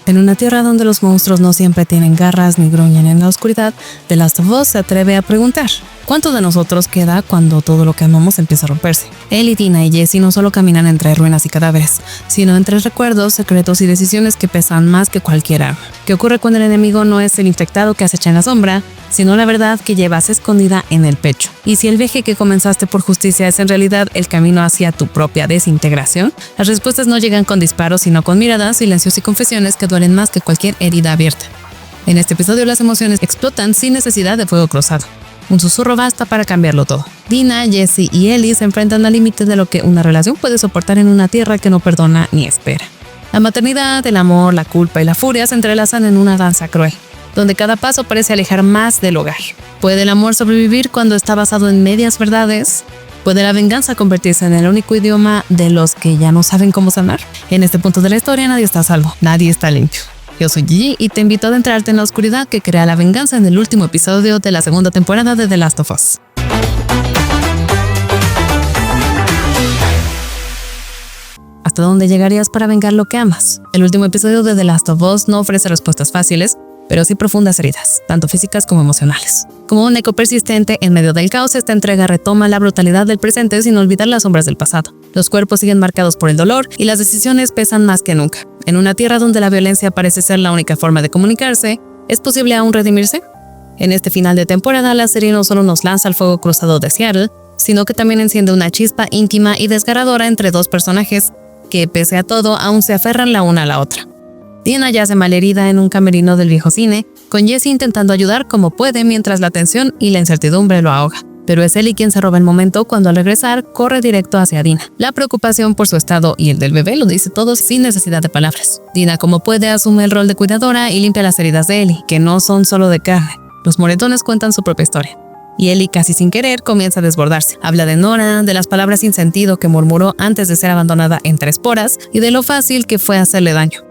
En una tierra donde los monstruos no siempre tienen garras ni gruñen en la oscuridad, The Last of Us se atreve a preguntar: ¿cuánto de nosotros queda cuando todo lo que amamos empieza a romperse? Ellie, Dina y Jesse no solo caminan entre ruinas y cadáveres, sino entre recuerdos, secretos y decisiones que pesan más que cualquier arma. ¿Qué ocurre cuando el enemigo no es el infectado que acecha en la sombra, sino la verdad que llevas escondida en el pecho? Y si el viaje que comenzaste por justicia es en realidad el camino hacia tu propia desintegración, las respuestas no llegan con disparos, sino con miradas, silencios y confesiones que duelen más que cualquier herida abierta. En este episodio las emociones explotan sin necesidad de fuego cruzado. Un susurro basta para cambiarlo todo. Dina, Jesse y Ellie se enfrentan al límite de lo que una relación puede soportar en una tierra que no perdona ni espera. La maternidad, el amor, la culpa y la furia se entrelazan en una danza cruel, donde cada paso parece alejar más del hogar. ¿Puede el amor sobrevivir cuando está basado en medias verdades? ¿Puede la venganza convertirse en el único idioma de los que ya no saben cómo sanar? En este punto de la historia nadie está a salvo, nadie está limpio. Yo soy Gigi y te invito a adentrarte en la oscuridad que crea la venganza en el último episodio de la segunda temporada de The Last of Us. ¿Hasta dónde llegarías para vengar lo que amas? El último episodio de The Last of Us no ofrece respuestas fáciles, pero sí profundas heridas, tanto físicas como emocionales. Como un eco persistente en medio del caos, esta entrega retoma la brutalidad del presente sin olvidar las sombras del pasado. Los cuerpos siguen marcados por el dolor y las decisiones pesan más que nunca. En una tierra donde la violencia parece ser la única forma de comunicarse, ¿es posible aún redimirse? En este final de temporada, la serie no solo nos lanza al fuego cruzado de Seattle, sino que también enciende una chispa íntima y desgarradora entre dos personajes que, pese a todo, aún se aferran la una a la otra. Dina yace malherida en un camerino del viejo cine, con Jesse intentando ayudar como puede mientras la tensión y la incertidumbre lo ahoga. Pero es Ellie quien se roba el momento cuando al regresar corre directo hacia Dina. La preocupación por su estado y el del bebé lo dice todo sin necesidad de palabras. Dina como puede asume el rol de cuidadora y limpia las heridas de Ellie, que no son solo de carne. Los moretones cuentan su propia historia. Y Ellie, casi sin querer, comienza a desbordarse. Habla de Nora, de las palabras sin sentido que murmuró antes de ser abandonada entre esporas y de lo fácil que fue hacerle daño.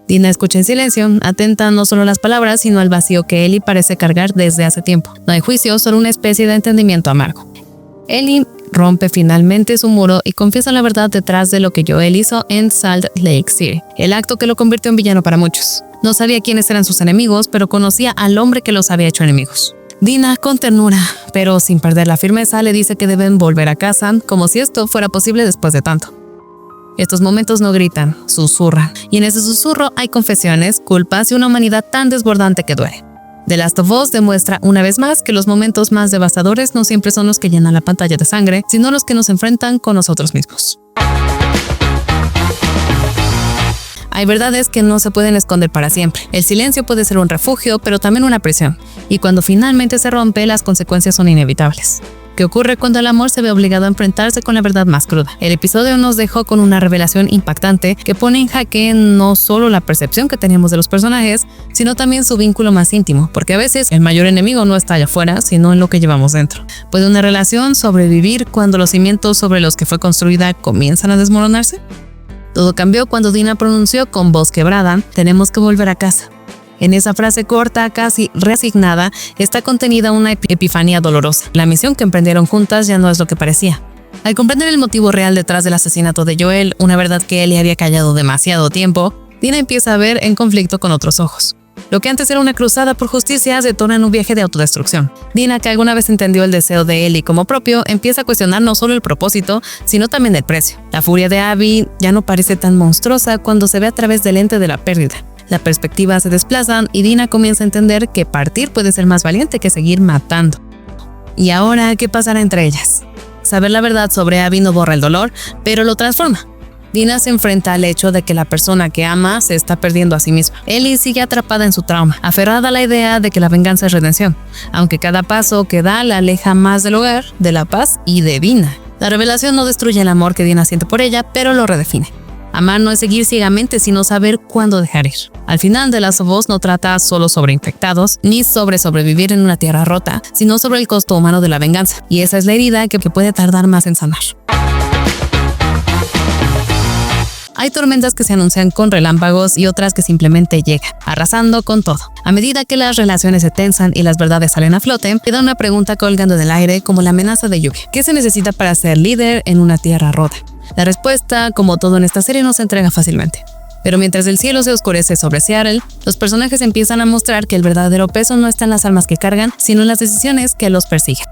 Dina escucha en silencio, atenta no solo a las palabras, sino al vacío que Ellie parece cargar desde hace tiempo. No hay juicio, solo una especie de entendimiento amargo. Ellie rompe finalmente su muro y confiesa la verdad detrás de lo que Joel hizo en Salt Lake City, el acto que lo convirtió en villano para muchos. No sabía quiénes eran sus enemigos, pero conocía al hombre que los había hecho enemigos. Dina, con ternura, pero sin perder la firmeza, le dice que deben volver a casa, como si esto fuera posible después de tanto. Estos momentos no gritan, susurran, y en ese susurro hay confesiones, culpas y una humanidad tan desbordante que duele. The Last of Us demuestra una vez más que los momentos más devastadores no siempre son los que llenan la pantalla de sangre, sino los que nos enfrentan con nosotros mismos. Hay verdades que no se pueden esconder para siempre. El silencio puede ser un refugio, pero también una prisión. Y cuando finalmente se rompe, las consecuencias son inevitables. ¿Qué ocurre cuando el amor se ve obligado a enfrentarse con la verdad más cruda? El episodio nos dejó con una revelación impactante que pone en jaque no solo la percepción que teníamos de los personajes, sino también su vínculo más íntimo, porque a veces el mayor enemigo no está allá afuera, sino en lo que llevamos dentro. ¿Puede una relación sobrevivir cuando los cimientos sobre los que fue construida comienzan a desmoronarse? Todo cambió cuando Dina pronunció con voz quebrada: tenemos que volver a casa. En esa frase corta, casi resignada, está contenida una epifanía dolorosa. La misión que emprendieron juntas ya no es lo que parecía. Al comprender el motivo real detrás del asesinato de Joel, una verdad que Ellie había callado demasiado tiempo, Dina empieza a ver en conflicto con otros ojos. Lo que antes era una cruzada por justicia se torna en un viaje de autodestrucción. Dina, que alguna vez entendió el deseo de Ellie como propio, empieza a cuestionar no solo el propósito, sino también el precio. La furia de Abby ya no parece tan monstruosa cuando se ve a través del lente de la pérdida. La perspectiva se desplaza y Dina comienza a entender que partir puede ser más valiente que seguir matando. ¿Y ahora qué pasará entre ellas? Saber la verdad sobre Abby no borra el dolor, pero lo transforma. Dina se enfrenta al hecho de que la persona que ama se está perdiendo a sí misma. Ellie sigue atrapada en su trauma, aferrada a la idea de que la venganza es redención, aunque cada paso que da la aleja más del hogar, de la paz y de Dina. La revelación no destruye el amor que Dina siente por ella, pero lo redefine. Amar no es seguir ciegamente, sino saber cuándo dejar ir. Al final, The Last of Us no trata solo sobre infectados, ni sobre sobrevivir en una tierra rota, sino sobre el costo humano de la venganza. Y esa es la herida que puede tardar más en sanar. Hay tormentas que se anuncian con relámpagos y otras que simplemente llegan, arrasando con todo. A medida que las relaciones se tensan y las verdades salen a flote, queda una pregunta colgando en el aire como la amenaza de lluvia. ¿Qué se necesita para ser líder en una tierra rota? La respuesta, como todo en esta serie, no se entrega fácilmente. Pero mientras el cielo se oscurece sobre Seattle, los personajes empiezan a mostrar que el verdadero peso no está en las armas que cargan, sino en las decisiones que los persiguen.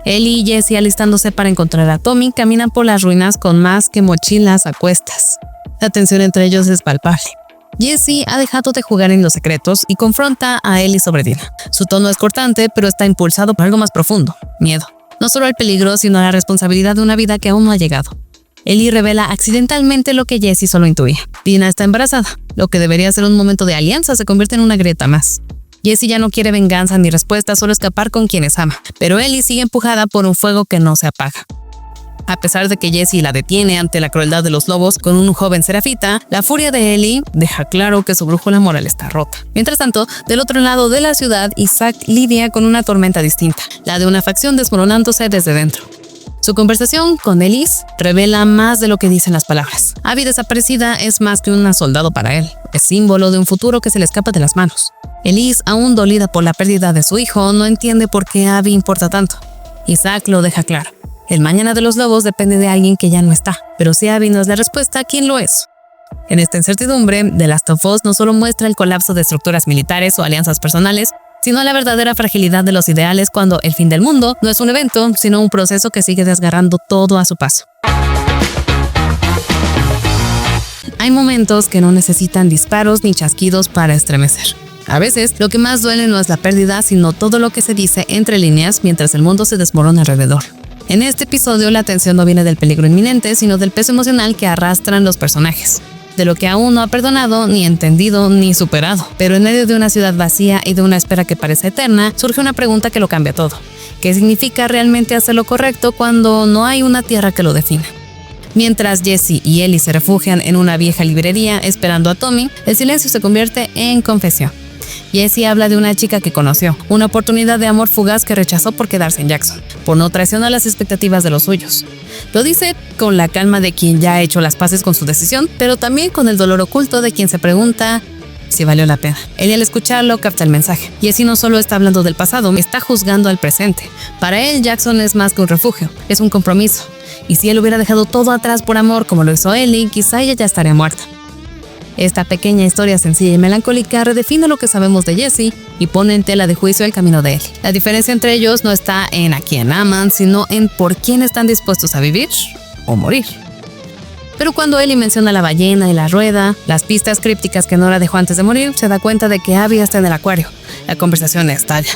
Ellie y Jesse, alistándose para encontrar a Tommy, caminan por las ruinas con más que mochilas a cuestas. La tensión entre ellos es palpable. Jesse ha dejado de jugar en los secretos y confronta a Ellie sobre Dina. Su tono es cortante, pero está impulsado por algo más profundo: miedo. No solo al peligro, sino a la responsabilidad de una vida que aún no ha llegado. Ellie revela accidentalmente lo que Jesse solo intuía. Dina está embarazada. Lo que debería ser un momento de alianza se convierte en una grieta más. Jesse ya no quiere venganza ni respuesta, solo escapar con quienes ama. Pero Ellie sigue empujada por un fuego que no se apaga. A pesar de que Jesse la detiene ante la crueldad de los lobos con un joven serafita, la furia de Ellie deja claro que su brújula moral está rota. Mientras tanto, del otro lado de la ciudad, Isaac lidia con una tormenta distinta, la de una facción desmoronándose desde dentro. Su conversación con Elise revela más de lo que dicen las palabras. Abby desaparecida es más que un soldado para él, es símbolo de un futuro que se le escapa de las manos. Elise, aún dolida por la pérdida de su hijo, no entiende por qué Abby importa tanto. Isaac lo deja claro. El mañana de los lobos depende de alguien que ya no está, pero si Abby no es la respuesta, ¿quién lo es? En esta incertidumbre, The Last of Us no solo muestra el colapso de estructuras militares o alianzas personales, sino la verdadera fragilidad de los ideales cuando el fin del mundo no es un evento, sino un proceso que sigue desgarrando todo a su paso. Hay momentos que no necesitan disparos ni chasquidos para estremecer. A veces, lo que más duele no es la pérdida, sino todo lo que se dice entre líneas mientras el mundo se desmorona alrededor. En este episodio, la tensión no viene del peligro inminente, sino del peso emocional que arrastran los personajes, de lo que aún no ha perdonado, ni entendido, ni superado. Pero en medio de una ciudad vacía y de una espera que parece eterna, surge una pregunta que lo cambia todo. ¿Qué significa realmente hacer lo correcto cuando no hay una tierra que lo defina? Mientras Jesse y Ellie se refugian en una vieja librería esperando a Tommy, el silencio se convierte en confesión. Jesse habla de una chica que conoció, una oportunidad de amor fugaz que rechazó por quedarse en Jackson, por no traicionar las expectativas de los suyos. Lo dice con la calma de quien ya ha hecho las paces con su decisión, pero también con el dolor oculto de quien se pregunta si valió la pena. Él, al escucharlo, capta el mensaje. Jesse no solo está hablando del pasado, está juzgando al presente. Para él, Jackson es más que un refugio, es un compromiso. Y si él hubiera dejado todo atrás por amor como lo hizo Ellie, quizá ella ya estaría muerta. Esta pequeña historia sencilla y melancólica redefine lo que sabemos de Jesse y pone en tela de juicio el camino de Ellie. La diferencia entre ellos no está en a quién aman, sino en por quién están dispuestos a vivir o morir. Pero cuando Ellie menciona la ballena y la rueda, las pistas crípticas que Nora dejó antes de morir, se da cuenta de que Abby está en el acuario. La conversación estalla.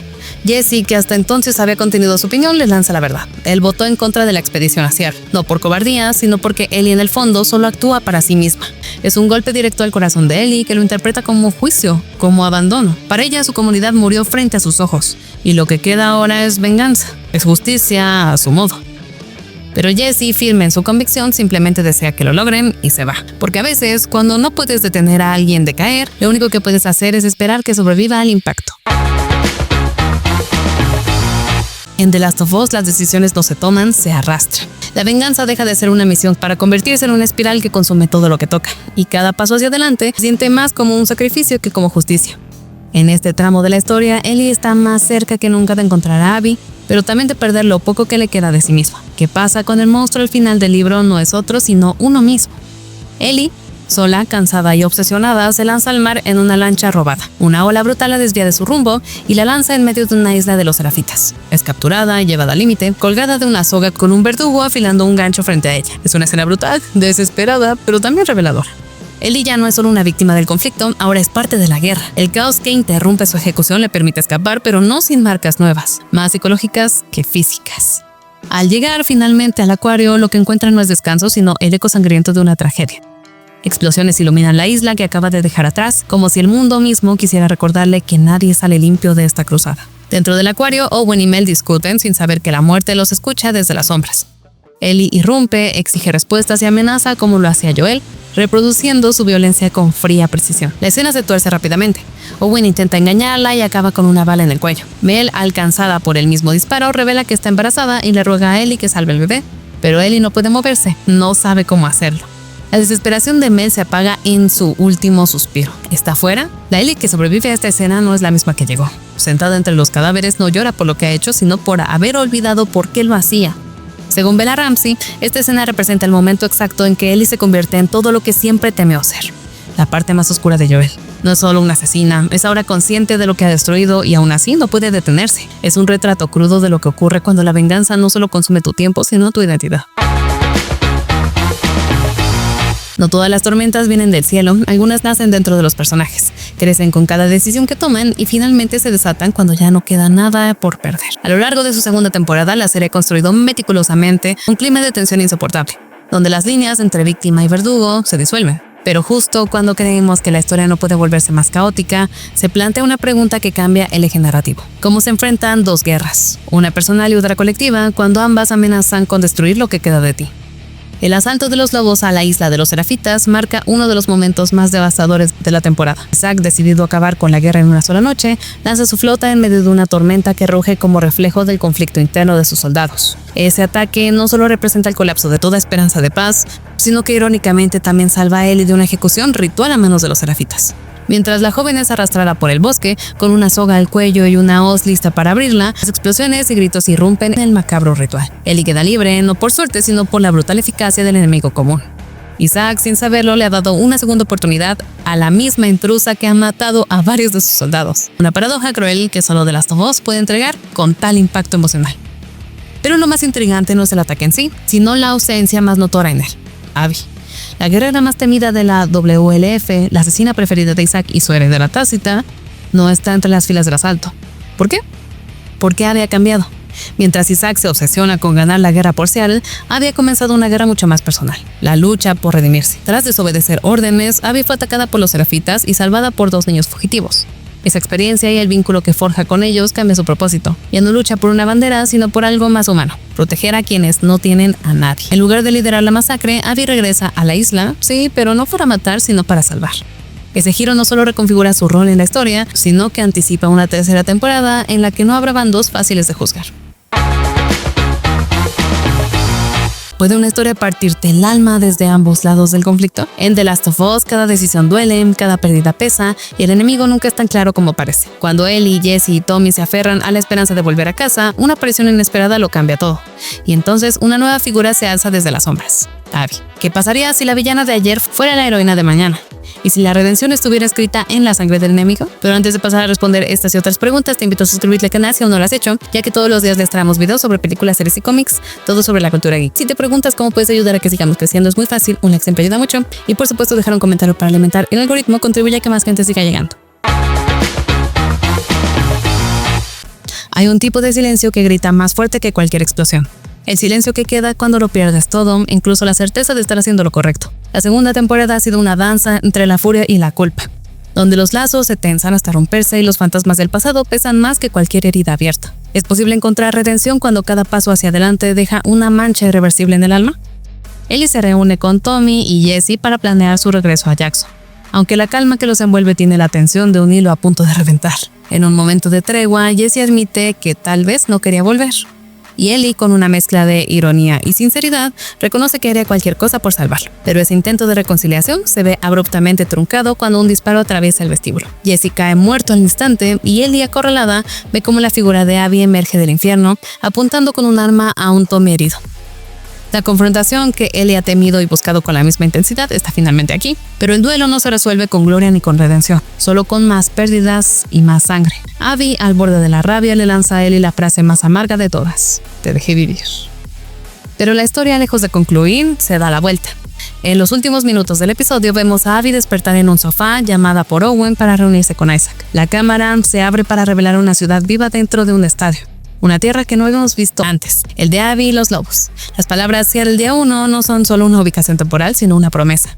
Jesse, que hasta entonces había contenido su opinión, le lanza la verdad. Él votó en contra de la expedición a Seattle, no por cobardía, sino porque Ellie en el fondo solo actúa para sí misma. Es un golpe directo al corazón de Ellie que lo interpreta como juicio, como abandono. Para ella, su comunidad murió frente a sus ojos, y lo que queda ahora es venganza, es justicia a su modo. Pero Jesse, firme en su convicción, simplemente desea que lo logren y se va. Porque a veces, cuando no puedes detener a alguien de caer, lo único que puedes hacer es esperar que sobreviva al impacto. En The Last of Us, las decisiones no se toman, se arrastran. La venganza deja de ser una misión para convertirse en una espiral que consume todo lo que toca. Y cada paso hacia adelante se siente más como un sacrificio que como justicia. En este tramo de la historia, Ellie está más cerca que nunca de encontrar a Abby, pero también de perder lo poco que le queda de sí misma. ¿Qué pasa con el monstruo al final del libro? No es otro, sino uno mismo. Ellie, sola, cansada y obsesionada, se lanza al mar en una lancha robada. Una ola brutal la desvía de su rumbo y la lanza en medio de una isla de los serafitas. Es capturada y llevada al límite, colgada de una soga con un verdugo afilando un gancho frente a ella. Es una escena brutal, desesperada, pero también reveladora. Ellie ya no es solo una víctima del conflicto, ahora es parte de la guerra. El caos que interrumpe su ejecución le permite escapar, pero no sin marcas nuevas, más psicológicas que físicas. Al llegar finalmente al acuario, lo que encuentra no es descanso, sino el eco sangriento de una tragedia. Explosiones iluminan la isla que acaba de dejar atrás, como si el mundo mismo quisiera recordarle que nadie sale limpio de esta cruzada. Dentro del acuario, Owen y Mel discuten sin saber que la muerte los escucha desde las sombras. Ellie irrumpe, exige respuestas y amenaza como lo hacía Joel, reproduciendo su violencia con fría precisión. La escena se tuerce rápidamente. Owen intenta engañarla y acaba con una bala en el cuello. Mel, alcanzada por el mismo disparo, revela que está embarazada y le ruega a Ellie que salve al bebé. Pero Ellie no puede moverse, no sabe cómo hacerlo. La desesperación de Mel se apaga en su último suspiro. ¿Está fuera? La Ellie que sobrevive a esta escena no es la misma que llegó. Sentada entre los cadáveres, no llora por lo que ha hecho, sino por haber olvidado por qué lo hacía. Según Bella Ramsey, esta escena representa el momento exacto en que Ellie se convierte en todo lo que siempre temió ser. la parte más oscura de Joel. No es solo una asesina, es ahora consciente de lo que ha destruido y aún así no puede detenerse. Es un retrato crudo de lo que ocurre cuando la venganza no solo consume tu tiempo, sino tu identidad. No todas las tormentas vienen del cielo, algunas nacen dentro de los personajes, crecen con cada decisión que toman y finalmente se desatan cuando ya no queda nada por perder. A lo largo de su segunda temporada, la serie ha construido meticulosamente un clima de tensión insoportable, donde las líneas entre víctima y verdugo se disuelven. Pero justo cuando creemos que la historia no puede volverse más caótica, se plantea una pregunta que cambia el eje narrativo. ¿Cómo se enfrentan dos guerras, una personal y otra colectiva, cuando ambas amenazan con destruir lo que queda de ti? El asalto de los lobos a la isla de los Serafitas marca uno de los momentos más devastadores de la temporada. Isaac, decidido a acabar con la guerra en una sola noche, lanza su flota en medio de una tormenta que ruge como reflejo del conflicto interno de sus soldados. Ese ataque no solo representa el colapso de toda esperanza de paz, sino que irónicamente también salva a Ellie de una ejecución ritual a manos de los Serafitas. Mientras la joven es arrastrada por el bosque, con una soga al cuello y una hoz lista para abrirla, las explosiones y gritos irrumpen en el macabro ritual. Ellie queda libre, no por suerte, sino por la brutal eficacia del enemigo común. Isaac, sin saberlo, le ha dado una segunda oportunidad a la misma intrusa que ha matado a varios de sus soldados. Una paradoja cruel que solo The Last of Us puede entregar con tal impacto emocional. Pero lo más intrigante no es el ataque en sí, sino la ausencia más notoria en él: Abby. La guerrera más temida de la WLF, la asesina preferida de Isaac y su heredera tácita, no está entre las filas del asalto. ¿Por qué? Porque Abby ha cambiado. Mientras Isaac se obsesiona con ganar la guerra por Seattle, Abby ha comenzado una guerra mucho más personal: la lucha por redimirse. Tras desobedecer órdenes, Abby fue atacada por los Serafitas y salvada por dos niños fugitivos. Esa experiencia y el vínculo que forja con ellos cambia su propósito. Ya no lucha por una bandera, sino por algo más humano: proteger a quienes no tienen a nadie. En lugar de liderar la masacre, Abby regresa a la isla, sí, pero no para matar, sino para salvar. Ese giro no solo reconfigura su rol en la historia, sino que anticipa una tercera temporada en la que no habrá bandos fáciles de juzgar. ¿Puede una historia partirte el alma desde ambos lados del conflicto? En The Last of Us, cada decisión duele, cada pérdida pesa y el enemigo nunca es tan claro como parece. Cuando Ellie, Jesse y Tommy se aferran a la esperanza de volver a casa, una aparición inesperada lo cambia todo. Y entonces una nueva figura se alza desde las sombras: Abby. ¿Qué pasaría si la villana de ayer fuera la heroína de mañana? ¿Y si la redención estuviera escrita en la sangre del enemigo? Pero antes de pasar a responder estas y otras preguntas, te invito a suscribirte al canal si aún no lo has hecho, ya que todos los días les traemos videos sobre películas, series y cómics, todo sobre la cultura geek. Si te preguntas cómo puedes ayudar a que sigamos creciendo, es muy fácil: un like siempre ayuda mucho, y por supuesto dejar un comentario para alimentar el algoritmo contribuye a que más gente siga llegando. Hay un tipo de silencio que grita más fuerte que cualquier explosión: el silencio que queda cuando lo pierdes todo, incluso la certeza de estar haciendo lo correcto. La segunda temporada ha sido una danza entre la furia y la culpa, donde los lazos se tensan hasta romperse y los fantasmas del pasado pesan más que cualquier herida abierta. ¿Es posible encontrar redención cuando cada paso hacia adelante deja una mancha irreversible en el alma? Ellie se reúne con Tommy y Jesse para planear su regreso a Jackson, aunque la calma que los envuelve tiene la tensión de un hilo a punto de reventar. En un momento de tregua, Jesse admite que tal vez no quería volver, y Ellie, con una mezcla de ironía y sinceridad, reconoce que haría cualquier cosa por salvarlo. Pero ese intento de reconciliación se ve abruptamente truncado cuando un disparo atraviesa el vestíbulo. Jesse cae muerto al instante y Ellie, acorralada, ve cómo la figura de Abby emerge del infierno, apuntando con un arma a un Tommy herido. La confrontación que Ellie ha temido y buscado con la misma intensidad está finalmente aquí, pero el duelo no se resuelve con gloria ni con redención, solo con más pérdidas y más sangre. Abby, al borde de la rabia, le lanza a Ellie la frase más amarga de todas: te dejé vivir. Pero la historia, lejos de concluir, se da la vuelta. En los últimos minutos del episodio vemos a Abby despertar en un sofá, llamada por Owen para reunirse con Isaac. La cámara se abre para revelar una ciudad viva dentro de un estadio. Una tierra que no habíamos visto antes: el de Abby y los lobos. Las palabras Seattle día 1 no son solo una ubicación temporal, sino una promesa.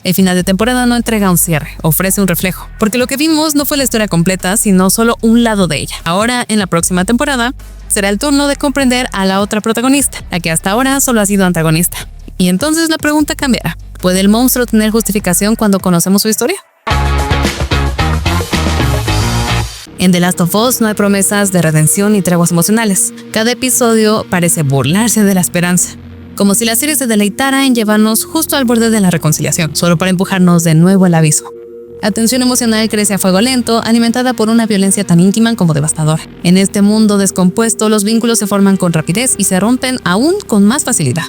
El final de temporada no entrega un cierre, ofrece un reflejo, porque lo que vimos no fue la historia completa, sino solo un lado de ella. Ahora, en la próxima temporada, será el turno de comprender a la otra protagonista, la que hasta ahora solo ha sido antagonista. Y entonces la pregunta cambiará: ¿puede el monstruo tener justificación cuando conocemos su historia? En The Last of Us no hay promesas de redención ni treguas emocionales. Cada episodio parece burlarse de la esperanza, como si la serie se deleitara en llevarnos justo al borde de la reconciliación, solo para empujarnos de nuevo al abismo. La tensión emocional crece a fuego lento, alimentada por una violencia tan íntima como devastadora. En este mundo descompuesto, los vínculos se forman con rapidez y se rompen aún con más facilidad.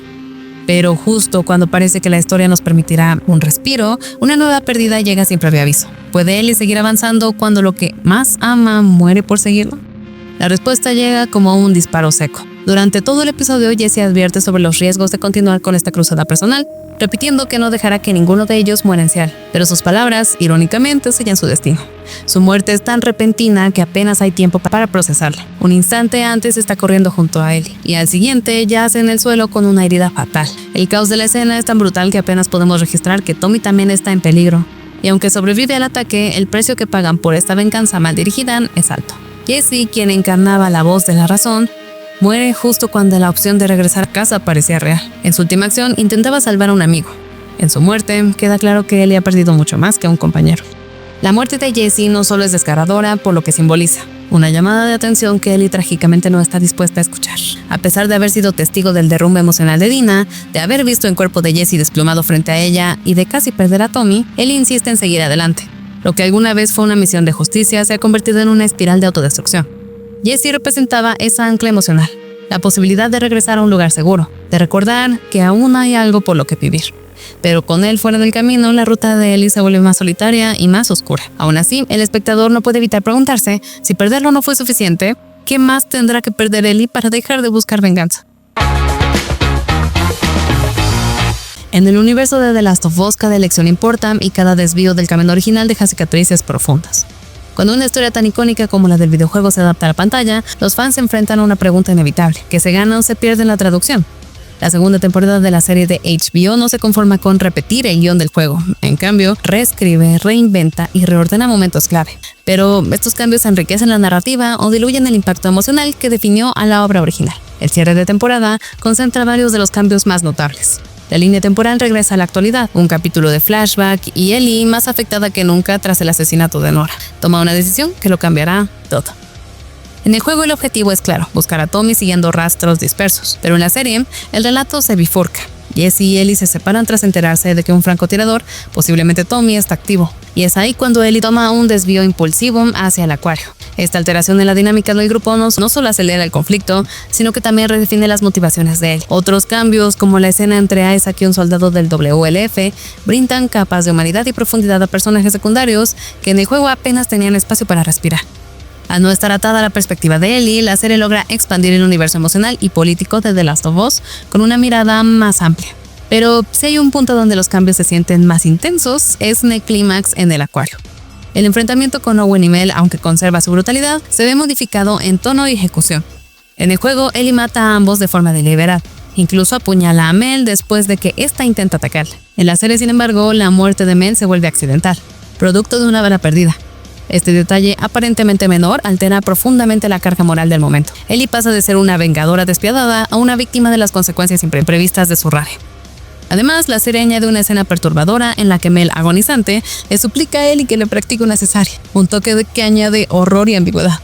Pero justo cuando parece que la historia nos permitirá un respiro, una nueva pérdida llega sin previo aviso. ¿Puede Ellie seguir avanzando cuando lo que más ama muere por seguirlo? La respuesta llega como un disparo seco. Durante todo el episodio, Jesse advierte sobre los riesgos de continuar con esta cruzada personal, repitiendo que no dejará que ninguno de ellos muera en Seattle, pero sus palabras, irónicamente, sellan su destino. Su muerte es tan repentina que apenas hay tiempo para procesarla. Un instante antes está corriendo junto a Ellie, y al siguiente yace en el suelo con una herida fatal. El caos de la escena es tan brutal que apenas podemos registrar que Tommy también está en peligro, y aunque sobrevive al ataque, el precio que pagan por esta venganza mal dirigida es alto. Jesse, quien encarnaba la voz de la razón, muere justo cuando la opción de regresar a casa parecía real. En su última acción intentaba salvar a un amigo. En su muerte queda claro que Ellie ha perdido mucho más que a un compañero. La muerte de Jesse no solo es desgarradora por lo que simboliza, una llamada de atención que Ellie trágicamente no está dispuesta a escuchar. A pesar de haber sido testigo del derrumbe emocional de Dina, de haber visto el cuerpo de Jesse desplomado frente a ella y de casi perder a Tommy, Ellie insiste en seguir adelante. Lo que alguna vez fue una misión de justicia se ha convertido en una espiral de autodestrucción. Jesse representaba esa ancla emocional, la posibilidad de regresar a un lugar seguro, de recordar que aún hay algo por lo que vivir. Pero con él fuera del camino, la ruta de Ellie se vuelve más solitaria y más oscura. Aún así, el espectador no puede evitar preguntarse, si perderlo no fue suficiente, ¿qué más tendrá que perder Ellie para dejar de buscar venganza? En el universo de The Last of Us, cada elección importa y cada desvío del camino original deja cicatrices profundas. Cuando una historia tan icónica como la del videojuego se adapta a la pantalla, los fans se enfrentan a una pregunta inevitable: ¿qué se gana o se pierde en la traducción? La segunda temporada de la serie de HBO no se conforma con repetir el guión del juego. En cambio, reescribe, reinventa y reordena momentos clave. Pero estos cambios enriquecen la narrativa o diluyen el impacto emocional que definió a la obra original. El cierre de temporada concentra varios de los cambios más notables. La línea temporal regresa a la actualidad, un capítulo de flashback y Ellie, más afectada que nunca tras el asesinato de Nora, toma una decisión que lo cambiará todo. En el juego el objetivo es claro, buscar a Tommy siguiendo rastros dispersos, pero en la serie el relato se bifurca. Jesse y Ellie se separan tras enterarse de que un francotirador, posiblemente Tommy, está activo, y es ahí cuando Ellie toma un desvío impulsivo hacia el acuario. Esta alteración en la dinámica del grupo no solo acelera el conflicto, sino que también redefine las motivaciones de él. Otros cambios, como la escena entre Isaac y un soldado del WLF, brindan capas de humanidad y profundidad a personajes secundarios que en el juego apenas tenían espacio para respirar. Al no estar atada a la perspectiva de Ellie, la serie logra expandir el universo emocional y político de The Last of Us con una mirada más amplia. Pero si hay un punto donde los cambios se sienten más intensos, es en el clímax en el acuario. El enfrentamiento con Owen y Mel, aunque conserva su brutalidad, se ve modificado en tono y ejecución. En el juego, Ellie mata a ambos de forma deliberada. Incluso apuñala a Mel después de que ésta intenta atacarle. En la serie, sin embargo, la muerte de Mel se vuelve accidental, producto de una bala perdida. Este detalle, aparentemente menor, altera profundamente la carga moral del momento. Ellie pasa de ser una vengadora despiadada a una víctima de las consecuencias imprevistas de su rabia. Además, la serie añade una escena perturbadora en la que Mel, agonizante, le suplica a Ellie que le practique una cesárea, un toque que añade horror y ambigüedad.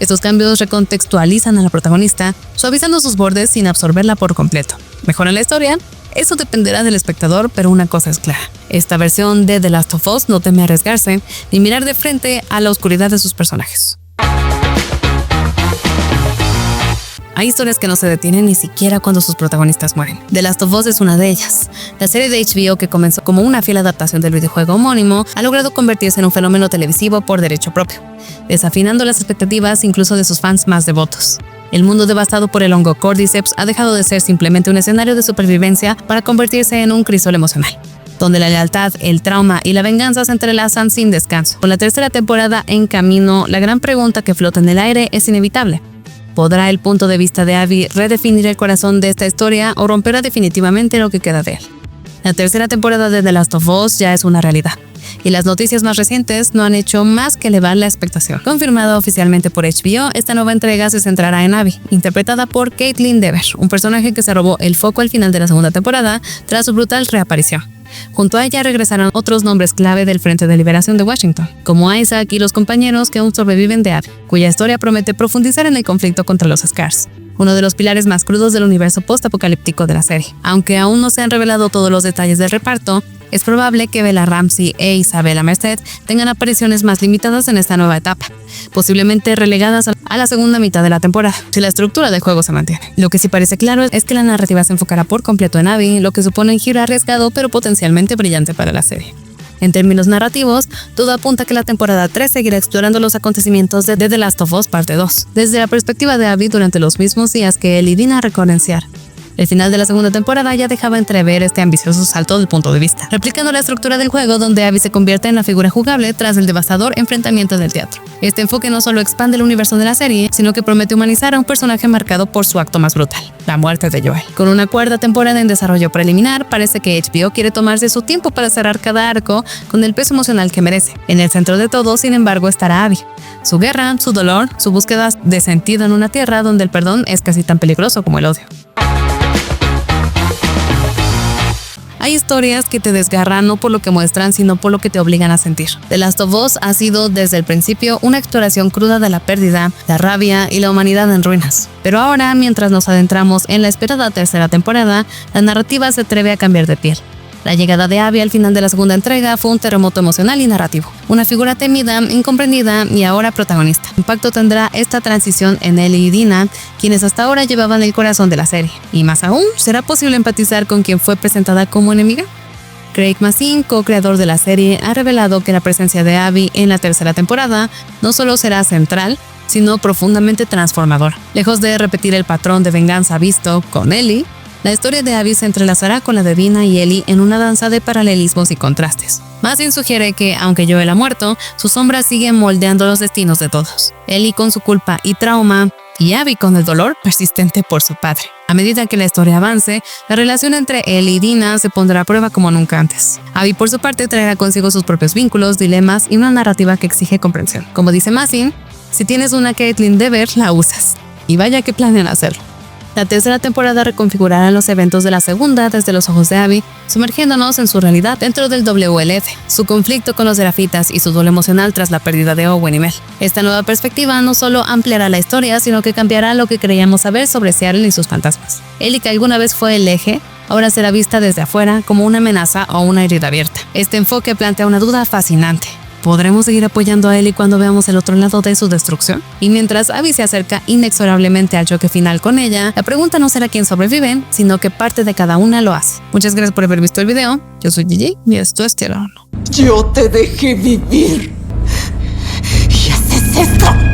Estos cambios recontextualizan a la protagonista, suavizando sus bordes sin absorberla por completo. ¿Mejoran la historia? Eso dependerá del espectador, pero una cosa es clara: esta versión de The Last of Us no teme arriesgarse ni mirar de frente a la oscuridad de sus personajes. Hay historias que no se detienen ni siquiera cuando sus protagonistas mueren. The Last of Us es una de ellas. La serie de HBO, que comenzó como una fiel adaptación del videojuego homónimo, ha logrado convertirse en un fenómeno televisivo por derecho propio, desafinando las expectativas incluso de sus fans más devotos. El mundo devastado por el hongo Cordyceps ha dejado de ser simplemente un escenario de supervivencia para convertirse en un crisol emocional, donde la lealtad, el trauma y la venganza se entrelazan sin descanso. Con la tercera temporada en camino, la gran pregunta que flota en el aire es inevitable: ¿podrá el punto de vista de Abby redefinir el corazón de esta historia o romperá definitivamente lo que queda de él? La tercera temporada de The Last of Us ya es una realidad, y las noticias más recientes no han hecho más que elevar la expectación. Confirmada oficialmente por HBO, esta nueva entrega se centrará en Abby, interpretada por Caitlin Dever, un personaje que se robó el foco al final de la segunda temporada tras su brutal reaparición. Junto a ella regresarán otros nombres clave del Frente de Liberación de Washington, como Isaac y los compañeros que aún sobreviven de Abby, cuya historia promete profundizar en el conflicto contra los Scars, uno de los pilares más crudos del universo post-apocalíptico de la serie. Aunque aún no se han revelado todos los detalles del reparto, es probable que Bella Ramsey e Isabella Merced tengan apariciones más limitadas en esta nueva etapa, posiblemente relegadas a la segunda mitad de la temporada, si la estructura del juego se mantiene. Lo que sí parece claro es que la narrativa se enfocará por completo en Abby, lo que supone un giro arriesgado pero potencialmente brillante para la serie. En términos narrativos, todo apunta a que la temporada 3 seguirá explorando los acontecimientos de The Last of Us Parte 2, desde la perspectiva de Abby durante los mismos días que Ellie y Dina recorren Seattle. El final de la segunda temporada ya dejaba entrever este ambicioso salto del punto de vista, replicando la estructura del juego donde Abby se convierte en la figura jugable tras el devastador enfrentamiento del teatro. Este enfoque no solo expande el universo de la serie, sino que promete humanizar a un personaje marcado por su acto más brutal, la muerte de Joel. Con una cuarta temporada en desarrollo preliminar, parece que HBO quiere tomarse su tiempo para cerrar cada arco con el peso emocional que merece. En el centro de todo, sin embargo, estará Abby. Su guerra, su dolor, su búsqueda de sentido en una tierra donde el perdón es casi tan peligroso como el odio. Hay historias que te desgarran no por lo que muestran, sino por lo que te obligan a sentir. The Last of Us ha sido desde el principio una exploración cruda de la pérdida, la rabia y la humanidad en ruinas. Pero ahora, mientras nos adentramos en la esperada tercera temporada, la narrativa se atreve a cambiar de piel. La llegada de Abby al final de la segunda entrega fue un terremoto emocional y narrativo. Una figura temida, incomprendida y ahora protagonista. ¿Qué impacto tendrá esta transición en Ellie y Dina, quienes hasta ahora llevaban el corazón de la serie? Y más aún, ¿será posible empatizar con quien fue presentada como enemiga? Craig Mazin, co-creador de la serie, ha revelado que la presencia de Abby en la tercera temporada no solo será central, sino profundamente transformadora. Lejos de repetir el patrón de venganza visto con Ellie, la historia de Abby se entrelazará con la de Dina y Ellie en una danza de paralelismos y contrastes. Mazin sugiere que, aunque Joel ha muerto, su sombra sigue moldeando los destinos de todos. Ellie con su culpa y trauma, y Abby con el dolor persistente por su padre. A medida que la historia avance, la relación entre Ellie y Dina se pondrá a prueba como nunca antes. Abby, por su parte, traerá consigo sus propios vínculos, dilemas y una narrativa que exige comprensión. Como dice Mazin, si tienes una Caitlyn Dever, la usas. Y vaya que planean hacerlo. La tercera temporada reconfigurará los eventos de la segunda desde los ojos de Abby, sumergiéndonos en su realidad dentro del WLF, su conflicto con los Serafitas y su duelo emocional tras la pérdida de Owen y Mel. Esta nueva perspectiva no solo ampliará la historia, sino que cambiará lo que creíamos saber sobre Seattle y sus fantasmas. Ellie, que alguna vez fue el eje, ahora será vista desde afuera como una amenaza o una herida abierta. Este enfoque plantea una duda fascinante. ¿Podremos seguir apoyando a Ellie cuando veamos el otro lado de su destrucción? Y mientras Abby se acerca inexorablemente al choque final con ella, la pregunta no será quién sobrevive, sino que parte de cada una lo hace. Muchas gracias por haber visto el video. Yo soy Gigi y esto es Tierra 1. Yo te dejé vivir.